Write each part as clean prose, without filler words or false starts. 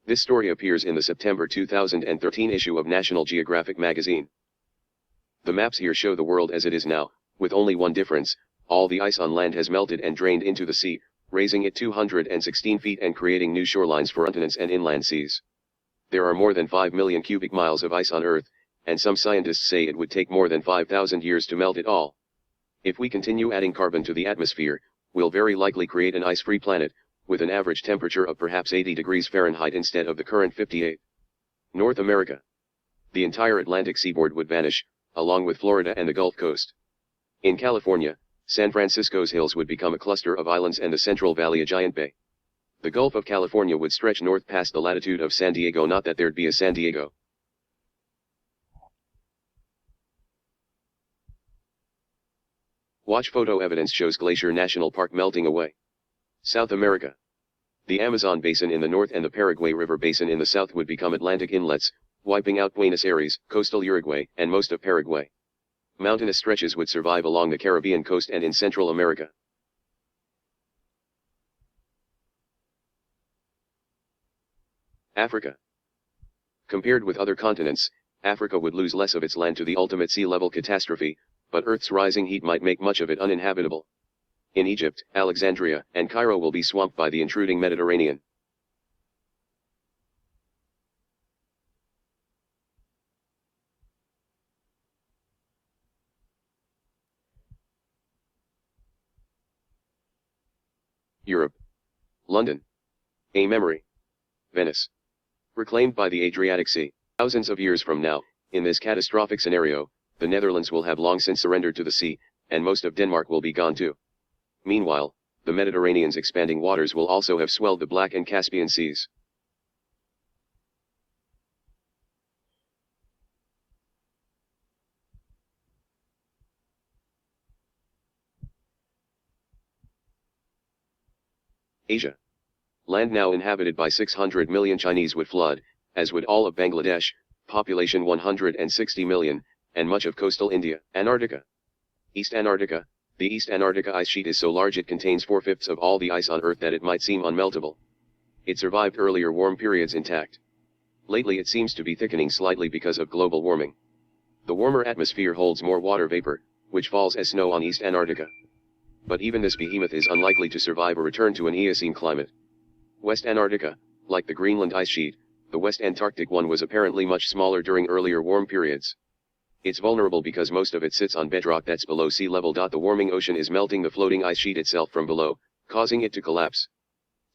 This story appears in the September 2013 issue of National Geographic Magazine. The maps here show the world as it is now, with only one difference: all the ice on land has melted and drained into the sea, raising it 216 feet and creating new shorelines for continents and inland seas. There are more than 5 million cubic miles of ice on Earth, and some scientists say it would take more than 5,000 years to melt it all. If we continue adding carbon to the atmosphere, we'll very likely create an ice-free planet, with an average temperature of perhaps 80 degrees Fahrenheit instead of the current 58. North America. The entire Atlantic seaboard would vanish, along with Florida and the Gulf Coast. In California, San Francisco's hills would become a cluster of islands and the Central Valley a giant bay. The Gulf of California would stretch north past the latitude of San Diego, not that there'd be a San Diego. Watch photo evidence shows Glacier National Park melting away. South America. The Amazon Basin in the north and the Paraguay River Basin in the south would become Atlantic inlets, wiping out Buenos Aires, coastal Uruguay, and most of Paraguay. Mountainous stretches would survive along the Caribbean coast and in Central America. Africa. Compared with other continents, Africa would lose less of its land to the ultimate sea level catastrophe, but Earth's rising heat might make much of it uninhabitable. In Egypt, Alexandria, and Cairo will be swamped by the intruding Mediterranean. Europe. London. A memory. Venice. Reclaimed by the Adriatic Sea. Thousands of years from now, in this catastrophic scenario, the Netherlands will have long since surrendered to the sea, and most of Denmark will be gone too. Meanwhile, the Mediterranean's expanding waters will also have swelled the Black and Caspian Seas. Asia. Land now inhabited by 600 million Chinese would flood, as would all of Bangladesh, population 160 million, and much of coastal India. Antarctica. East Antarctica. The East Antarctica ice sheet is so large it contains 4/5 of all the ice on Earth that it might seem unmeltable. It survived earlier warm periods intact. Lately it seems to be thickening slightly because of global warming. The warmer atmosphere holds more water vapor, which falls as snow on East Antarctica. But even this behemoth is unlikely to survive a return to an Eocene climate. West Antarctica, like the Greenland ice sheet, the West Antarctic one was apparently much smaller during earlier warm periods. It's vulnerable because most of it sits on bedrock that's below sea level. The warming ocean is melting the floating ice sheet itself from below, causing it to collapse.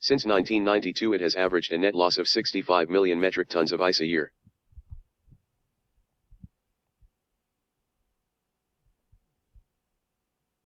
Since 1992 it has averaged a net loss of 65 million metric tons of ice a year.